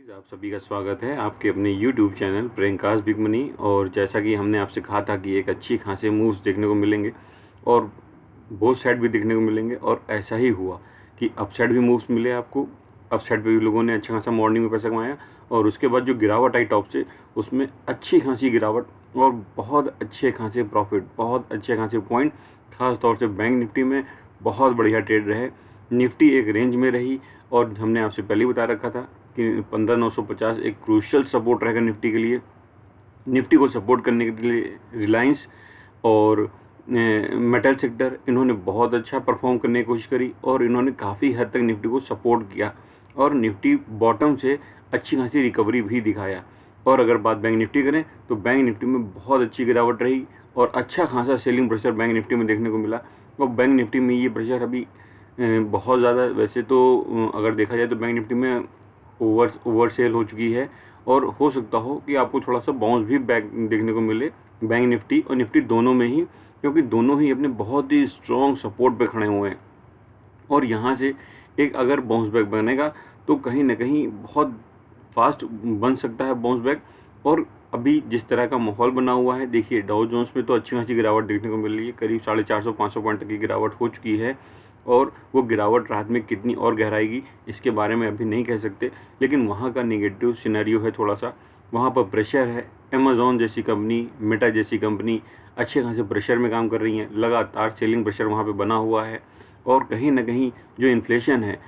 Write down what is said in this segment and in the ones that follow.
आप सभी का स्वागत है आपके अपने YouTube channel Priyanka's big money. और जैसा कि हमने आपसे कहा था कि एक अच्छी खासे मूव्स देखने को मिलेंगे और बोथ साइड भी देखने को मिलेंगे, और ऐसा ही हुआ कि अप साइड भी मूव्स मिले आपको। अप साइड पे भी लोगों ने अच्छा खासा मॉर्निंग में पैसा कमाया, और उसके बाद जो गिरावट आई टॉप से, उसमें अच्छी खासी गिरावट और बहुत अच्छे खासे प्रॉफिट, बहुत अच्छे खासे पॉइंट। खास तौर से बैंक निफ्टी में बहुत बढ़िया ट्रेड रहे। निफ्टी एक रेंज में रही, और हमने आपसे पहले ही बता रखा था कि 15,950 एक क्रूशियल सपोर्ट रहेगा निफ्टी के लिए। निफ्टी को सपोर्ट करने के लिए रिलायंस और मेटल सेक्टर, इन्होंने बहुत अच्छा परफॉर्म करने की कोशिश करी, और इन्होंने काफ़ी हद तक निफ्टी को सपोर्ट किया, और निफ्टी बॉटम से अच्छी खासी रिकवरी भी दिखाया। और अगर बात बैंक निफ्टी करें तो बैंक निफ्टी में बहुत अच्छी गिरावट रही, और अच्छा खासा सेलिंग प्रेशर बैंक निफ्टी में देखने को मिला। और बैंक निफ्टी में ये प्रेशर अभी बहुत ज़्यादा, वैसे तो अगर देखा जाए तो बैंक निफ्टी में ओवर सेल हो चुकी है, और हो सकता हो कि आपको थोड़ा सा बाउंस भी बैक देखने को मिले बैंक निफ्टी और निफ्टी दोनों में ही, क्योंकि दोनों ही अपने बहुत ही स्ट्रॉन्ग सपोर्ट पे खड़े हुए हैं। और यहाँ से एक अगर बाउंस बैक बनेगा तो कहीं ना कहीं बहुत फास्ट बन सकता है बाउंस बैक। और अभी जिस तरह का माहौल बना हुआ है, देखिए डाउ जोन्स में तो अच्छी खासी गिरावट देखने को मिल रही है, करीब 450-500 पॉइंट तक की गिरावट हो चुकी है। और वो गिरावट रात में कितनी और गहराएगी इसके बारे में अभी नहीं कह सकते, लेकिन वहाँ का नेगेटिव सिनेरियो है थोड़ा सा, वहाँ पर प्रेशर है। अमेज़ॉन जैसी कंपनी, मेटा जैसी कंपनी अच्छे खासे प्रेशर में काम कर रही हैं, लगातार सेलिंग प्रेशर वहाँ पे बना हुआ है। और कहीं ना कहीं जो इन्फ्लेशन है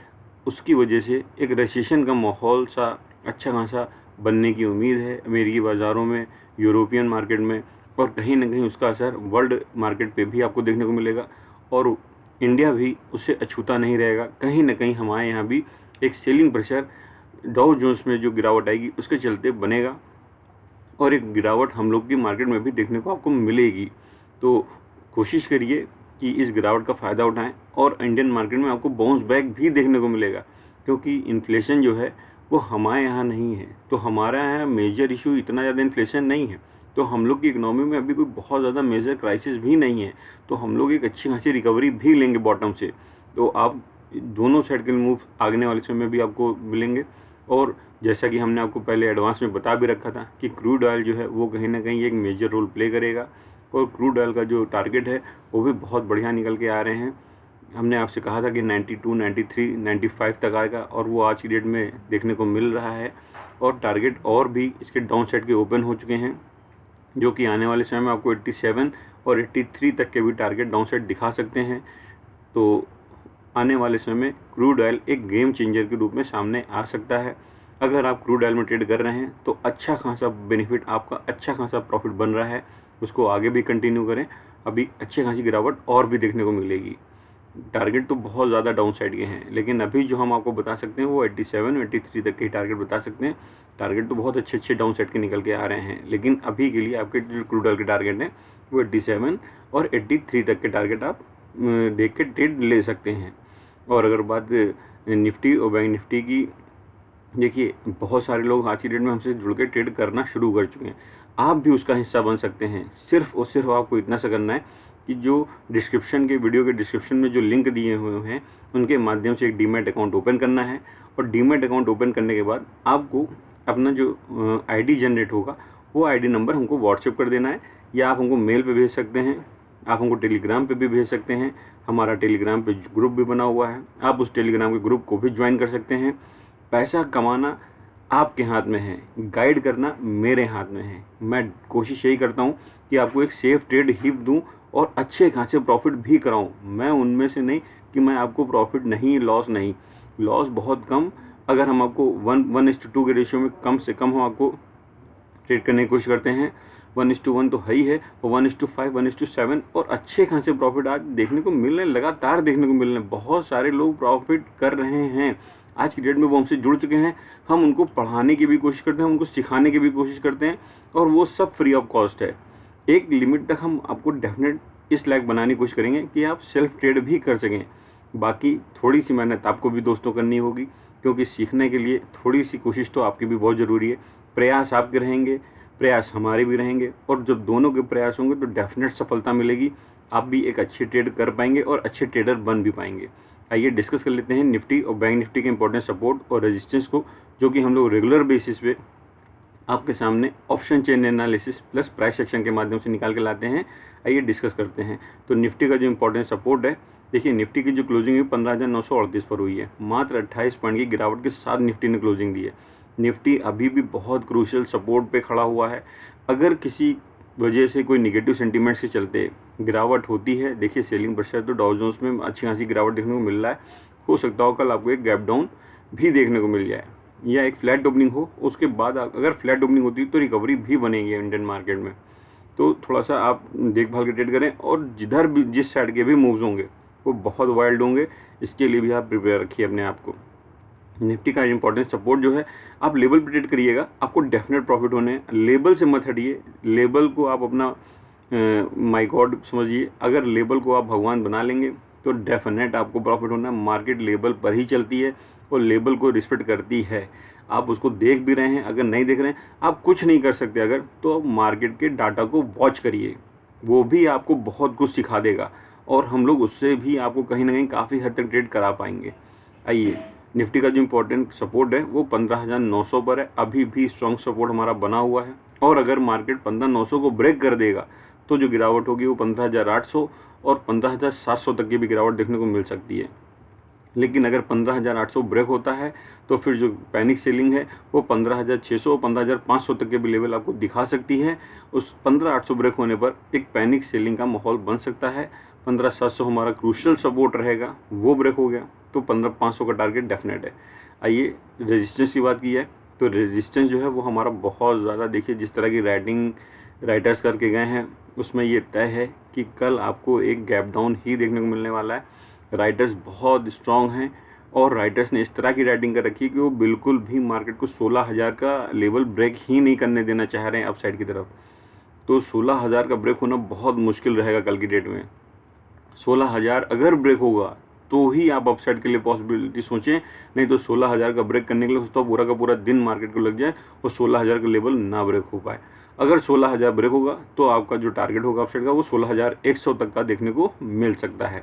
उसकी वजह से एक रिसेशन का माहौल सा अच्छा खासा बनने की उम्मीद है अमेरिकी बाज़ारों में, यूरोपियन मार्केट में, और कहीं ना कहीं उसका असर वर्ल्ड मार्केट पे भी आपको देखने को मिलेगा। और इंडिया भी उससे अछूता नहीं रहेगा। कहीं ना कहीं हमारे यहाँ भी एक सेलिंग प्रेशर डाउ जोन्स में जो गिरावट आएगी उसके चलते बनेगा, और एक गिरावट हम लोग की मार्केट में भी देखने को आपको मिलेगी। तो कोशिश करिए कि इस गिरावट का फ़ायदा उठाएं, और इंडियन मार्केट में आपको बाउंस बैक भी देखने को मिलेगा, क्योंकि इन्फ्लेशन जो है वो हमारे यहाँ नहीं है। तो हमारे यहाँ मेजर इशू इतना ज़्यादा इन्फ्लेशन नहीं है, तो हम लोग की इकनॉमी में अभी कोई बहुत ज़्यादा मेजर क्राइसिस भी नहीं है, तो हम लोग एक अच्छी खासी रिकवरी भी लेंगे बॉटम से। तो आप दोनों साइड के मूव आगने वाले समय में भी आपको मिलेंगे। और जैसा कि हमने आपको पहले एडवांस में बता भी रखा था कि क्रूड ऑयल जो है वो कहीं ना कहीं एक मेजर रोल प्ले करेगा, और क्रूड ऑयल का जो टारगेट है वो भी बहुत बढ़िया निकल के आ रहे हैं। हमने आपसे कहा था कि 92, 93, 95 तक आएगा, और वो आज की डेट में देखने को मिल रहा है। और टारगेट और भी इसके डाउन साइड के ओपन हो चुके हैं, जो कि आने वाले समय में आपको 87 और 83 तक के भी टारगेट डाउन साइड दिखा सकते हैं। तो आने वाले समय में क्रूड ऑयल एक गेम चेंजर के रूप में सामने आ सकता है। अगर आप क्रूड ऑयल में ट्रेड कर रहे हैं तो अच्छा खासा बेनिफिट, आपका अच्छा खासा प्रॉफिट बन रहा है, उसको आगे भी कंटिन्यू करें। अभी अच्छी खासी गिरावट और भी देखने को मिलेगी। टारगेट तो बहुत ज़्यादा डाउन साइड के हैं, लेकिन अभी जो हम आपको बता सकते हैं वो 87, 83 तक के टारगेट बता सकते हैं। टारगेट तो बहुत अच्छे अच्छे डाउन साइड के निकल के आ रहे हैं, लेकिन अभी के लिए आपके जो क्रूड ऑयल के टारगेट हैं वो 87 और 83 तक के टारगेट आप देख के ट्रेड ले सकते हैं। और अगर बात निफ्टी और बैंक निफ्टी की, देखिए बहुत सारे लोग आज की डेट में हमसे जुड़ के ट्रेड करना शुरू कर चुके हैं। आप भी उसका हिस्सा बन सकते हैं। सिर्फ और सिर्फ आपको इतना सा करना है कि जो डिस्क्रिप्शन के वीडियो के डिस्क्रिप्शन में जो लिंक दिए हुए हैं उनके माध्यम से एक डीमैट अकाउंट ओपन करना है, और डीमैट अकाउंट ओपन करने के बाद आपको अपना जो आईडी जनरेट होगा वो आईडी नंबर हमको व्हाट्सएप कर देना है, या आप हमको मेल पे भेज सकते हैं, आप हमको टेलीग्राम पे भी भेज सकते हैं। हमारा टेलीग्राम पे ग्रुप भी बना हुआ है, आप उस टेलीग्राम के ग्रुप को भी ज्वाइन कर सकते हैं। पैसा कमाना आपके हाथ में है, गाइड करना मेरे हाथ में है। मैं कोशिश यही करता हूँ कि आपको एक सेफ ट्रेड हिप दूँ और अच्छे खासे प्रॉफिट भी कराऊँ। मैं उनमें से नहीं कि मैं आपको प्रॉफिट नहीं, लॉस नहीं, लॉस बहुत कम। अगर हम आपको 1:2 के रेशियो में कम से कम हम आपको ट्रेड करने की कोशिश करते हैं, 1:1 तो है ही है, और 1:5, 1:7, और अच्छे खासे प्रॉफिट आज देखने को मिल रहे हैं, लगातार देखने को मिल रहे हैं। बहुत सारे लोग प्रॉफिट कर रहे हैं आज की डेट में, वो हमसे जुड़ चुके हैं। हम उनको पढ़ाने की भी कोशिश करते हैं, उनको सिखाने की भी कोशिश करते हैं, और वो सब फ्री ऑफ कॉस्ट है। एक लिमिट तक हम आपको डेफिनेट इस लायक बनाने की कोशिश करेंगे कि आप सेल्फ ट्रेड भी कर सकें। बाकी थोड़ी सी मेहनत आपको भी दोस्तों करनी होगी, क्योंकि सीखने के लिए थोड़ी सी कोशिश तो आपकी भी बहुत ज़रूरी है। प्रयास आपके रहेंगे, प्रयास हमारे भी रहेंगे, और जब दोनों के प्रयास होंगे तो डेफिनेट सफलता मिलेगी। आप भी एक अच्छे ट्रेड कर पाएंगे और अच्छे ट्रेडर बन भी पाएंगे। आइए डिस्कस कर लेते हैं निफ्टी और बैंक निफ्टी के इंपॉर्टेंट सपोर्ट और रेजिस्टेंस को, जो कि हम लोग रेगुलर बेसिस पे आपके सामने option chain analysis plus price action के माध्यम से निकाल के लाते हैं। आइए डिस्कस करते हैं। तो निफ्टी का जो इंपॉर्टेंट सपोर्ट है, देखिए निफ्टी की जो क्लोजिंग हुई 15,938 पर हुई है। मात्र 28 पॉइंट की गिरावट के साथ निफ्टी ने क्लोजिंग दी है। निफ्टी अभी भी बहुत क्रूशियल सपोर्ट पे खड़ा हुआ है। अगर किसी वजह से कोई निगेटिव सेंटीमेंट से चलते गिरावट होती है, देखिए सेलिंग प्रेशर तो डाउ जोन्स में अच्छी खासी गिरावट देखने को मिल रहा है। हो सकता हो कल आपको एक गैप डाउन भी देखने को मिल जाए या एक फ्लैट ओपनिंग हो। उसके बाद अगर फ्लैट ओपनिंग होती है तो रिकवरी भी बनेगी इंडियन मार्केट में। तो थोड़ा सा आप देखभाल के ट्रेड करें, और जिधर भी जिस साइड के भी मूव्स होंगे वो बहुत वाइल्ड होंगे, इसके लिए भी आप प्रिपेयर रखिए अपने आप को। निफ्टी का इंपॉर्टेंट सपोर्ट जो है, आप लेवल पे ट्रेड करिएगा, आपको डेफिनेट प्रॉफिट होने हैं। लेवल से मत हटिए, लेवल को आप अपना माय गॉड समझिए। अगर लेवल को आप भगवान बना लेंगे तो डेफिनेट आपको प्रॉफिट होना है। मार्केट लेवल पर ही चलती है और लेवल को रिस्पेक्ट करती है। आप उसको देख भी रहे हैं, अगर नहीं देख रहे हैं आप कुछ नहीं कर सकते अगर, तो मार्केट के डाटा को वॉच करिए, वो भी आपको बहुत कुछ सिखा देगा और हम लोग उससे भी आपको कहीं ना कहीं काफ़ी हद तक ट्रेड करा पाएंगे। आइए, निफ्टी का जो इम्पोर्टेंट सपोर्ट है वो 15,900 पर है। अभी भी स्ट्रॉन्ग सपोर्ट हमारा बना हुआ है, और अगर मार्केट 15,900 को ब्रेक कर देगा तो जो गिरावट होगी वो 15,800 और 15,700 तक की भी गिरावट देखने को मिल सकती है। लेकिन अगर 15,800 ब्रेक होता है तो फिर जो पैनिक सेलिंग है वो 15,600 और 15,500 तक के भी लेवल आपको दिखा सकती है। उस 15,800 ब्रेक होने पर एक पैनिक सेलिंग का माहौल बन सकता है। 15,700 हमारा क्रूशियल सपोर्ट रहेगा, वो ब्रेक हो गया तो 15,500 का टारगेट डेफिनेट है। आइए रेजिस्टेंस की बात की है, तो रेजिस्टेंस जो है वो हमारा बहुत ज़्यादा, देखिए जिस तरह की राइटर्स करके गए हैं उसमें ये तय है कि कल आपको एक गैप डाउन ही देखने को मिलने वाला है। राइटर्स बहुत स्ट्रांग हैं और राइटर्स ने इस तरह की राइटिंग कर रखी है कि वो बिल्कुल भी मार्केट को 16,000 का लेवल ब्रेक ही नहीं करने देना चाह रहे हैं अपसाइड की तरफ। तो 16,000 का ब्रेक होना बहुत मुश्किल रहेगा कल की डेट में। 16,000 अगर ब्रेक होगा तो ही आप अपसाइड के लिए पॉसिबिलिटी सोचें, नहीं तो 16,000 का ब्रेक करने के लिए तो पूरा का पूरा दिन मार्केट को लग जाए और 16,000 का लेवल ना ब्रेक हो पाए। अगर 16,000 ब्रेक होगा तो आपका जो टारगेट होगा अपसाइड का वो 16,100 तक का देखने को मिल सकता है।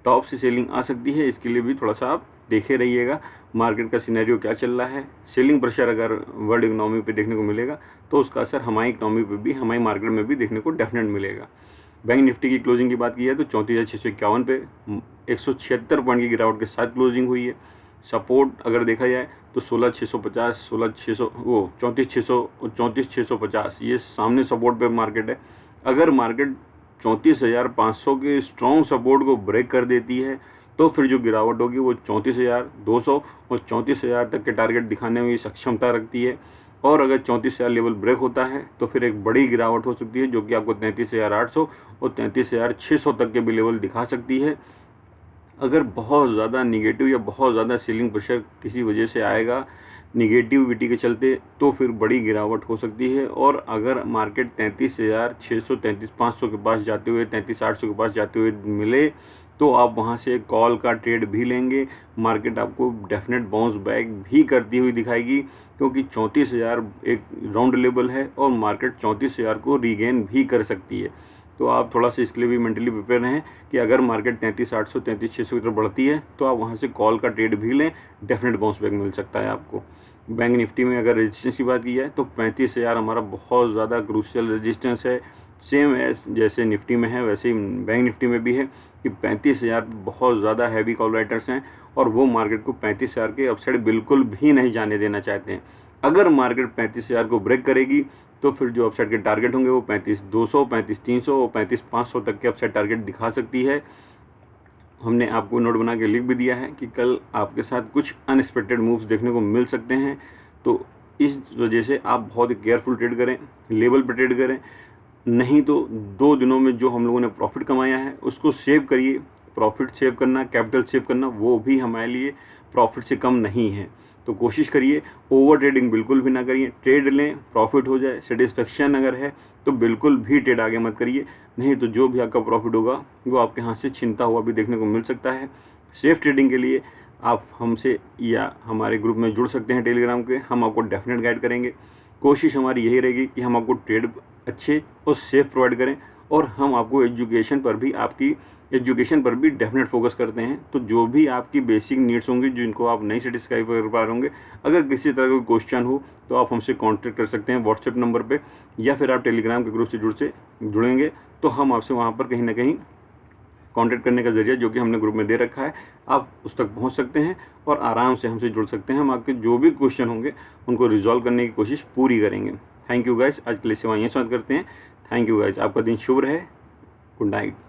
टॉप से सेलिंग आ सकती है, इसके लिए भी थोड़ा सा आप देखे रहिएगा मार्केट का सिनेरियो क्या चल रहा है। सेलिंग प्रेशर अगर वर्ल्ड इकोनॉमी पे देखने को मिलेगा तो उसका असर हमारी इकोनॉमी पे भी, हमारी मार्केट में भी देखने को डेफिनेट मिलेगा। बैंक निफ्टी की क्लोजिंग की बात की है तो 34,651 पे 176 पॉइंट की गिरावट के साथ क्लोजिंग हुई है। सपोर्ट अगर देखा जाए तो 16,650, 16,600 वो 34,600 और 34,650 ये सामने सपोर्ट पे मार्केट है। अगर मार्केट 34,500 के स्ट्रॉन्ग सपोर्ट को ब्रेक कर देती है तो फिर जो गिरावट होगी वो 34,200 और 34,000 तक के टारगेट दिखाने में सक्षमता रखती है। और अगर 34,000 लेवल ब्रेक होता है तो फिर एक बड़ी गिरावट हो सकती है जो कि आपको 33,800 और 33,600 तक के भी लेवल दिखा सकती है। अगर बहुत ज़्यादा निगेटिव या बहुत ज़्यादा सेलिंग प्रेशर किसी वजह से आएगा निगेटिविटी के चलते तो फिर बड़ी गिरावट हो सकती है। और अगर मार्केट 33,600 33,500 के पास जाते हुए 33,800 के पास जाते हुए मिले तो आप वहां से कॉल का ट्रेड भी लेंगे। मार्केट आपको डेफिनेट बाउंस बैक भी करती हुई दिखाएगी, क्योंकि 34,000 एक राउंड लेवल है और मार्केट 34,000 को रीगेन भी कर सकती है। तो आप थोड़ा सा इसके लिए भी मेंटली प्रिपेयर रहें कि अगर मार्केट 33,800 33,600 की तरफ बढ़ती है तो आप वहां से कॉल का ट्रेड भी लें, डेफिनेट बाउंस बैक मिल सकता है आपको। बैंक निफ्टी में अगर रेजिस्टेंस की बात की है तो 35,000 हमारा बहुत ज़्यादा क्रूशियल रेजिस्टेंस है। सेम एज जैसे निफ्टी में है वैसे ही बैंक निफ्टी में भी है कि 35,000 बहुत ज़्यादा हैवी कॉल राइटर्स हैं और वो मार्केट को 35,000 के अपसाइड बिल्कुल भी नहीं जाने देना चाहते हैं। अगर मार्केट 35,000 को ब्रेक करेगी तो फिर जो अपसाइड के टारगेट होंगे वो 35,200, 35,300 और 35,500 तक के अपसाइड टारगेट दिखा सकती है। हमने आपको नोट बना के लिख भी दिया है कि कल आपके साथ कुछ अनएक्सपेक्टेड मूव्स देखने को मिल सकते हैं, तो इस वजह से आप बहुत केयरफुल ट्रेड करें, लेवल पर ट्रेड करें। नहीं तो 2 दिनों में जो हम लोगों ने प्रॉफिट कमाया है उसको सेव करिए। प्रॉफिट सेव करना, कैपिटल सेव करना वो भी हमारे लिए प्रॉफिट से कम नहीं है। तो कोशिश करिए, ओवर ट्रेडिंग बिल्कुल भी ना करिए। ट्रेड लें, प्रॉफिट हो जाए, सेटिस्फेक्शन अगर है तो बिल्कुल भी ट्रेड आगे मत करिए, नहीं तो जो भी आपका प्रॉफिट होगा वो आपके हाथ से छिनता हुआ भी देखने को मिल सकता है। सेफ ट्रेडिंग के लिए आप हमसे या हमारे ग्रुप में जुड़ सकते हैं टेलीग्राम के, हम आपको डेफिनेट गाइड करेंगे। कोशिश हमारी यही रहेगी कि हम आपको ट्रेड अच्छे और सेफ प्रोवाइड करें और हम आपको एजुकेशन पर भी आपकी एजुकेशन पर भी डेफिनेट फोकस करते हैं। तो जो भी आपकी बेसिक नीड्स होंगी जिनको आप नहीं सेटिस्फाई कर पा रहे होंगे, अगर किसी तरह का क्वेश्चन हो तो आप हमसे कांटेक्ट कर सकते हैं व्हाट्सएप नंबर पे, या फिर आप टेलीग्राम के ग्रुप से जुड़ेंगे तो हम आपसे वहाँ पर कहीं ना कहीं कांटेक्ट करने का जरिया जो कि हमने ग्रुप में दे रखा है, आप उस तक पहुँच सकते हैं और आराम से हमसे जुड़ सकते हैं। हम आपके जो भी क्वेश्चन होंगे उनको रिजॉल्व करने की कोशिश पूरी करेंगे। थैंक यू गाइस, आज के लिए सेवा यहीं समाप्त करते हैं। थैंक यू गाइस, आपका दिन शुभ रहे। Good night.